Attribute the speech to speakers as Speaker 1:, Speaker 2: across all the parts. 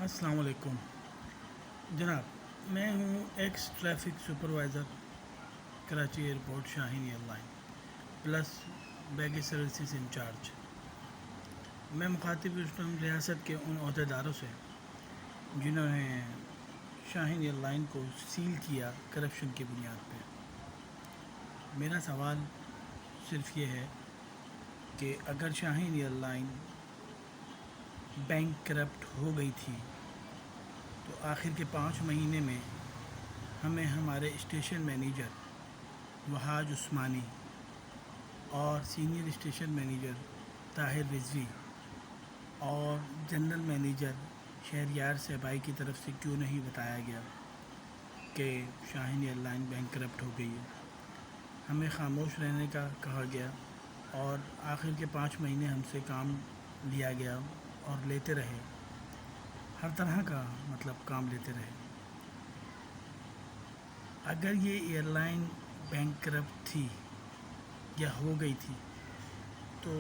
Speaker 1: السلام علیکم جناب، میں ہوں ex traffic supervisor Karachi airport Shaheen airline plus baggage services incharge. میں مخاطب اس ٹائم ریاست کے ان عہدیداروں سے جنہوں نے شاہین ایئر لائن کو سیل کیا کرپشن کی بنیاد پہ۔ میرا سوال صرف یہ ہے کہ اگر شاہین ایئر لائن بینک کرپٹ ہو گئی تھی تو آخر کے 5 مہینے میں ہمیں ہمارے اسٹیشن مینیجر وہاج عثمانی اور senior station manager Tahir Rizvi اور جنرل مینیجر شہریار صہبائی کی طرف سے کیوں نہیں بتایا گیا کہ شاہین ایئر لائن بینک کرپٹ ہو گئی ہے؟ ہمیں خاموش رہنے کا کہا گیا اور آخر کے 5 مہینے ہم سے کام لیا گیا اور لیتے رہے، ہر طرح کا کام لیتے رہے۔ اگر یہ ایئر لائن بینک کرپٹ تھی یا ہو گئی تھی تو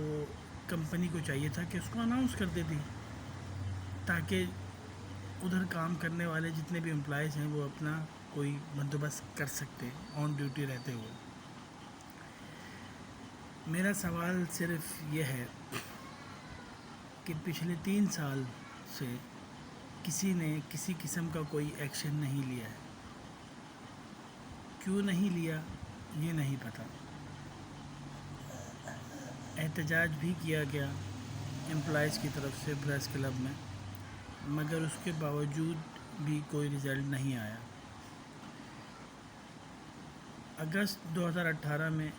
Speaker 1: کمپنی کو چاہیے تھا کہ اس کو اناؤنس کر دیتی تاکہ ادھر کام کرنے والے جتنے بھی امپلائیز ہیں وہ اپنا کوئی بندوبست کر سکتے آن ڈیوٹی رہتے ہوئے۔ میرا سوال صرف یہ ہے کہ پچھلے 3 سال سے کسی نے کسی قسم کا کوئی ایکشن نہیں لیا ہے۔ کیوں نہیں لیا یہ نہیں پتہ۔ احتجاج بھی کیا گیا امپلائیز کی طرف سے پریس کلب میں، مگر اس کے باوجود بھی کوئی رزلٹ نہیں آیا۔ اگست 2018 میں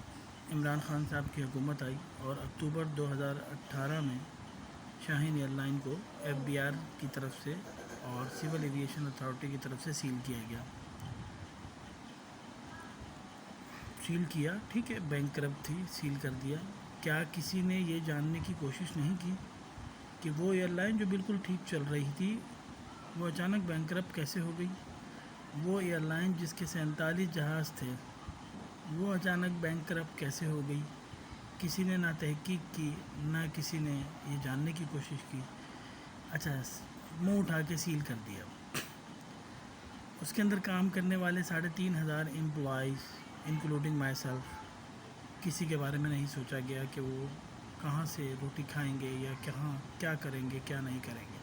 Speaker 1: عمران خان صاحب کی حکومت آئی اور اکتوبر 2018 میں شاہین ایئر لائن کو ایف بی آر کی طرف سے اور سول ایویشن اتھارٹی کی طرف سے سیل کیا گیا۔ سیل کیا، ٹھیک ہے، بینک کرپٹ تھی، سیل کر دیا۔ کیا کسی نے یہ جاننے کی کوشش نہیں کی کہ وہ ایئر لائن جو بالکل ٹھیک چل رہی تھی وہ اچانک بینک کرپٹ کیسے ہو گئی؟ وہ ایئر لائن جس کے 47 جہاز تھے وہ اچانک بینک کرپٹ کیسے ہو گئی؟ کسی نے نہ تحقیق کی، نہ کسی نے یہ جاننے کی کوشش کی۔ اچھا، منہ اٹھا کے سیل کر دیا۔ اس کے اندر کام کرنے والے 3,500 امپلائیز انکلوڈنگ مائی سیلف، کسی کے بارے میں نہیں سوچا گیا کہ وہ کہاں سے روٹی کھائیں گے یا کیا کریں گے، کیا نہیں کریں گے۔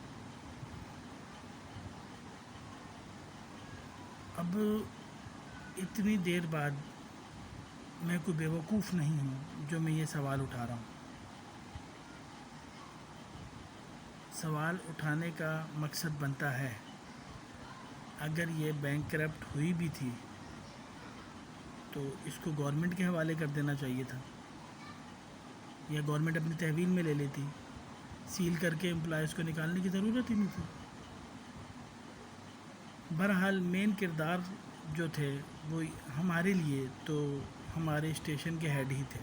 Speaker 1: اب اتنی دیر بعد میں کوئی بیوقوف نہیں ہوں جو میں یہ سوال اٹھا رہا ہوں۔ سوال اٹھانے کا مقصد بنتا ہے اگر یہ بینک کرپٹ ہوئی بھی تھی تو اس کو گورنمنٹ کے حوالے کر دینا چاہیے تھا، یا گورنمنٹ اپنی تحویل میں لے لیتی، سیل کر کے امپلائیز کو نکالنے کی ضرورت ہی نہیں تھی۔ بہرحال مین کردار جو تھے وہ ہمارے لیے تو ہمارے اسٹیشن کے ہیڈ ہی تھے،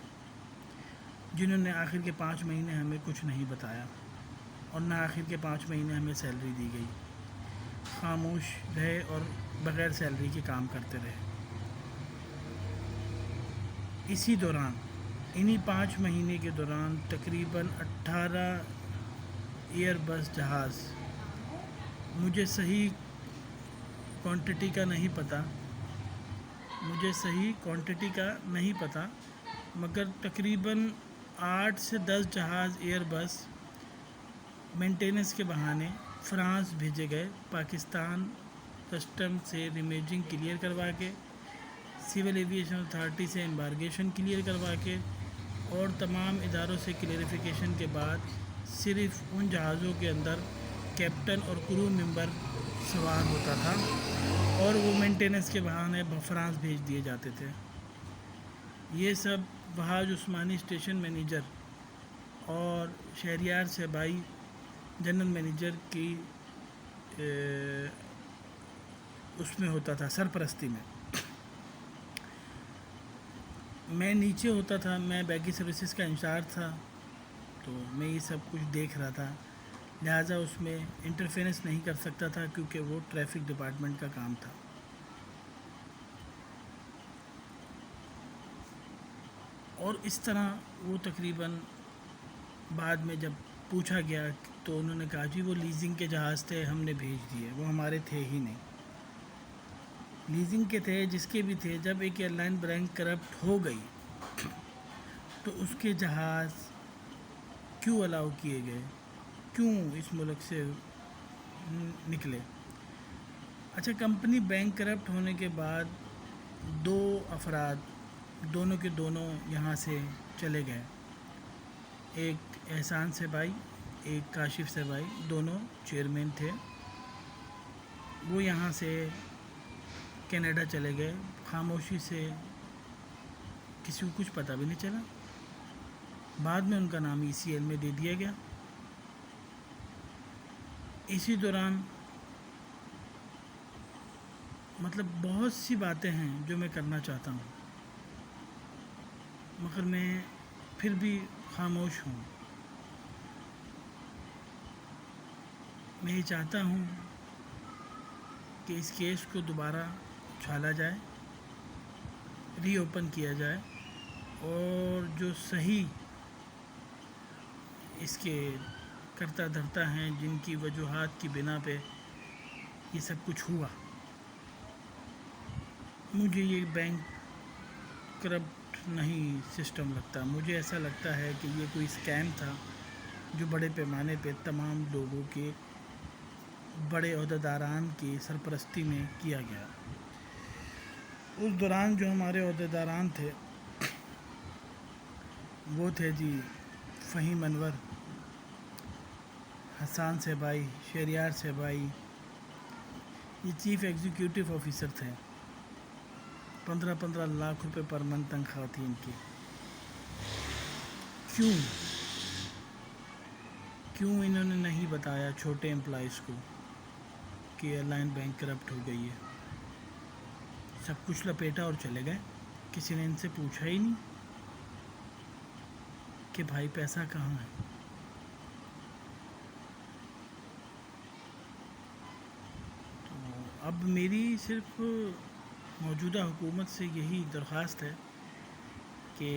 Speaker 1: جنہوں نے آخر کے 5 مہینے ہمیں کچھ نہیں بتایا اور نہ آخر کے 5 مہینے ہمیں سیلری دی گئی۔ خاموش رہے اور بغیر سیلری کے کام کرتے رہے۔ اسی دوران انہی 5 مہینے کے دوران تقریباً 18 ایئر بس جہاز، مجھے صحیح کوانٹٹی کا نہیں پتہ مگر تقریباً 8 سے 10 جہاز ایئر بس مینٹیننس کے بہانے فرانس بھیجے گئے، پاکستان کسٹم سے ریمیجنگ کلیئر کروا کے، سول ایویشن اتھارٹی سے امبارگیشن کلیئر کروا کے اور تمام اداروں سے کلیئریفیکیشن کے بعد صرف ان جہازوں کے اندر کیپٹن اور کرو ممبر سوار ہوتا تھا اور وہ مینٹیننس کے بہانے فرانس بھیج دیے جاتے تھے۔ یہ سب وہاج عثمانی اسٹیشن مینیجر اور شہریار صہبائی جنرل مینیجر کی اس میں ہوتا تھا، سرپرستی میں۔ میں نیچے ہوتا تھا، میں بیگی سروسز کا انچارج تھا، تو میں یہ سب کچھ دیکھ رہا تھا، لہٰذا اس میں انٹرفیرنس نہیں کر سکتا تھا کیونکہ وہ ٹریفک ڈپارٹمنٹ کا کام تھا۔ اور اس طرح وہ تقریباً بعد میں جب پوچھا گیا تو انہوں نے کہا جی وہ لیزنگ کے جہاز تھے، ہم نے بھیج دیے، وہ ہمارے تھے ہی نہیں۔ لیزنگ کے تھے، جس کے بھی تھے، جب ایک ایئر لائن بینک کرپٹ ہو گئی تو اس کے جہاز کیوں الاؤ کیے گئے، کیوں اس ملک سے نکلے؟ اچھا، کمپنی بینک کرپٹ ہونے کے بعد دو افراد دونوں کے دونوں یہاں سے چلے گئے، ایک احسان سے بھائی، ایک کاشف سے بھائی، دونوں چیئرمین تھے، وہ یہاں سے کینیڈا چلے گئے، خاموشی سے، کسی کو کچھ پتہ بھی نہیں چلا۔ بعد میں ان کا نام ECL میں دے دیا گیا۔ اسی دوران مطلب بہت سی باتیں ہیں جو میں کرنا چاہتا ہوں، مگر میں پھر بھی خاموش ہوں۔ میں یہ چاہتا ہوں کہ اس کیس کو دوبارہ اچھالا جائے، ری اوپن کیا جائے، اور جو صحیح اس کے کرتا دھرتا ہیں، جن کی وجوہات کی بنا پہ یہ سب کچھ ہوا۔ مجھے یہ بینک کرپٹ نہیں سسٹم لگتا، مجھے ایسا لگتا ہے کہ یہ کوئی اسکیم تھا جو بڑے پیمانے پہ تمام لوگوں کے، بڑے عہدیداران کی سرپرستی میں کیا گیا۔ اس دوران جو ہمارے عہدیداران تھے وہ تھے جی فہیم انور، حسان سے بھائی، شہریار سے بھائی، یہ چیف ایگزیکیوٹیو آفیسر تھے، 15 لاکھ روپے پر منتھ تنخواہ تھی ان کی۔ کیوں انہوں نے نہیں بتایا چھوٹے امپلائیز کو کہ ایئر لائن بینک کرپٹ ہو گئی ہے؟ سب کچھ لپیٹا اور چلے گئے، کسی نے ان سے پوچھا ہی نہیں کہ بھائی پیسہ کہاں ہے۔ اب میری صرف موجودہ حکومت سے یہی درخواست ہے کہ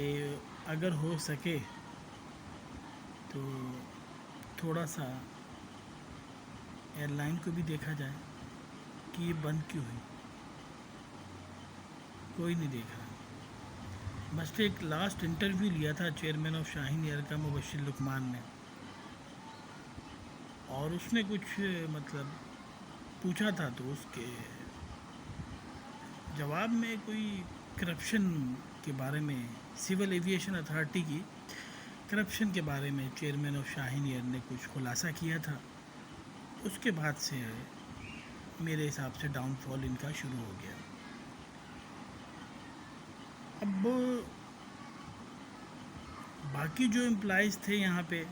Speaker 1: اگر ہو سکے تو تھوڑا سا ایئر لائن کو بھی دیکھا جائے کہ یہ بند کیوں ہوئی، کوئی نہیں دیکھ رہا۔ بس ایک لاسٹ انٹرویو لیا تھا چیئرمین آف شاہین ایئر کا مبشر لقمان نے، اور اس نے کچھ مطلب پوچھا تھا، تو اس کے جواب میں کوئی کرپشن کے بارے میں، سول ایویشن اتھارٹی کی کرپشن کے بارے میں چیئرمین آف شاہین ایئر نے کچھ خلاصہ کیا تھا۔ اس کے بعد سے میرے حساب سے ڈاؤن فال ان کا شروع ہو گیا۔ اب باقی جو امپلائیز تھے یہاں پہ،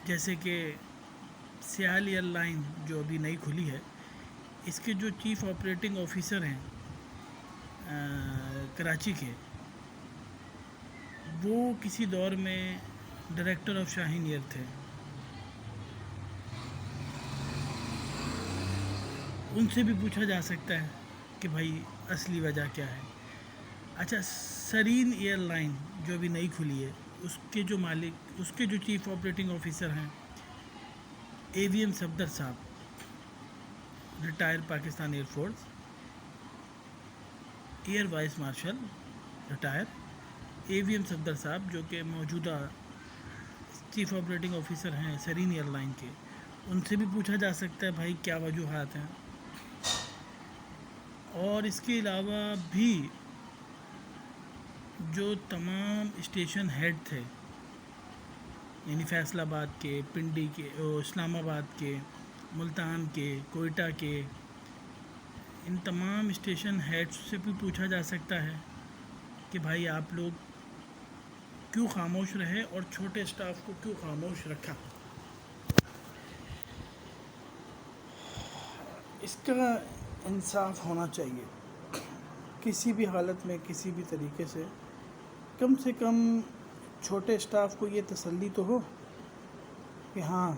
Speaker 1: جیسے کہ سیال ایئر لائن جو ابھی نئی کھلی ہے، اس کے جو چیف آپریٹنگ آفیسر ہیں کراچی کے، وہ کسی دور میں ڈائریکٹر آف شاہین ایئر تھے۔ ان سے بھی پوچھا جا سکتا ہے کہ بھائی اصلی وجہ کیا ہے۔ اچھا، سرین ایئر لائن جو ابھی نئی کھلی ہے، اس کے جو مالک، اس کے جو چیف آپریٹنگ آفیسر ہیں AVM Safdar sahib, retire Pakistan air force, air vice marshal retire AVM Safdar sahib, جو کہ موجودہ چیف آپریٹنگ آفیسر ہیں سرین ایئر لائن کے، ان سے بھی پوچھا جا سکتا ہے بھائی کیا وجوہات ہیں۔ اور اس کے علاوہ بھی جو تمام اسٹیشن ہیڈ تھے، یعنی فیصل آباد کے، پنڈی کے، اسلام آباد کے، ملتان کے، کوئٹہ کے، ان تمام اسٹیشن ہیڈ سے بھی پوچھا جا سکتا ہے کہ بھائی آپ لوگ کیوں خاموش رہے اور چھوٹے اسٹاف کو کیوں خاموش رکھا۔ اس کا انصاف ہونا چاہیے کسی بھی حالت میں، کسی بھی طریقے سے۔ کم سے کم چھوٹے اسٹاف کو یہ تسلی تو ہو کہ ہاں،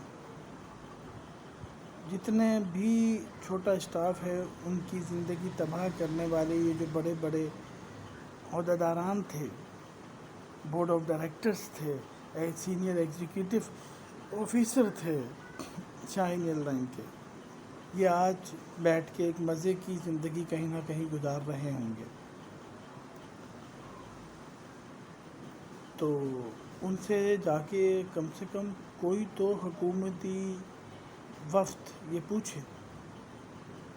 Speaker 1: جتنے بھی چھوٹا اسٹاف ہے ان کی زندگی تباہ کرنے والے یہ جو بڑے بڑے عہدیداران تھے، بورڈ آف ڈائریکٹرز تھے، سینئر ایگزیکٹو آفیسر تھے شاہین ایئر لائن کے، یہ آج بیٹھ کے ایک مزے کی زندگی کہیں نہ کہیں گزار رہے ہوں گے. تو ان سے جا کے کم سے کم کوئی تو حکومتی وفد یہ پوچھے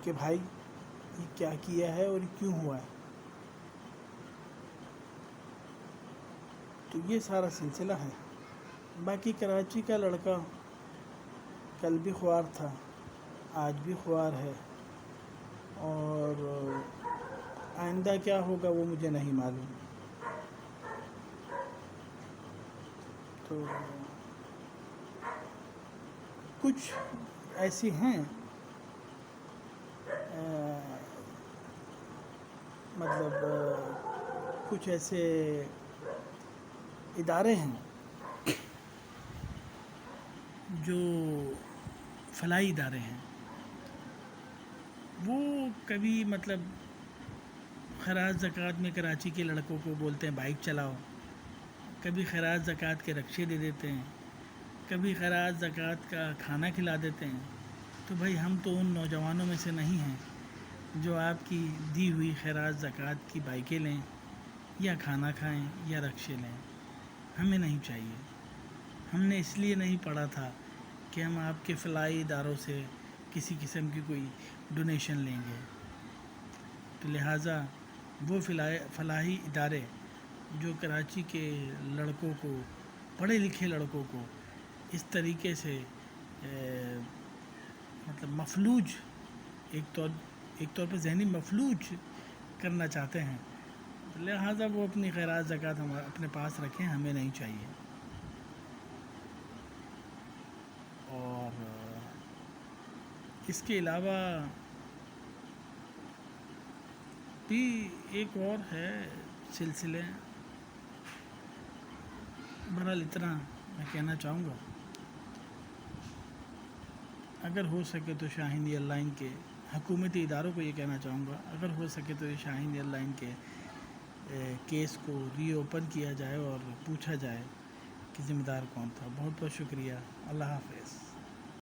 Speaker 1: کہ بھائی یہ کیا کیا ہے اور کیوں ہوا ہے. تو یہ سارا سلسلہ ہے. باقی کراچی کا لڑکا کل بھی خوار تھا، آج بھی خوار ہے، اور آئندہ کیا ہوگا وہ مجھے نہیں معلوم. تو کچھ ایسی ہیں مطلب کچھ ایسے ادارے ہیں جو فلاحی ادارے ہیں، وہ کبھی مطلب خراج زکوٰۃ میں کراچی کے لڑکوں کو بولتے ہیں بائک چلاؤ، کبھی خراج زکوٰۃ کے رکشے دے دیتے ہیں، کبھی خراج زکوٰۃ کا کھانا کھلا دیتے ہیں. تو بھائی ہم تو ان نوجوانوں میں سے نہیں ہیں جو آپ کی دی ہوئی خراج زکوٰۃ کی بائکیں لیں یا کھانا کھائیں یا رکشے لیں. ہمیں نہیں چاہیے. ہم نے اس لیے نہیں پڑھا تھا کہ ہم آپ کے فلاحی اداروں سے کسی قسم کی کوئی ڈونیشن لیں گے. تو لہٰذا وہ فلاحی ادارے جو کراچی کے لڑکوں کو، پڑھے لکھے لڑکوں کو اس طریقے سے مطلب مفلوج ایک طور پہ ذہنی مفلوج کرنا چاہتے ہیں، لہٰذا وہ اپنی خیرات زکوٰۃ ہم اپنے پاس رکھیں، ہمیں نہیں چاہیے. اور اس کے علاوہ بھی ایک اور ہے سلسلے. بہرحال اتنا میں کہنا چاہوں گا. اگر ہو سکے تو شاہین ایئر لائن کے حکومتی اداروں کو یہ کہنا چاہوں گا، اگر ہو سکے تو یہ شاہین ایئر لائن کے کیس کو ری اوپن کیا جائے اور پوچھا جائے کہ ذمہ دار کون تھا. بہت بہت شکریہ. اللہ حافظ.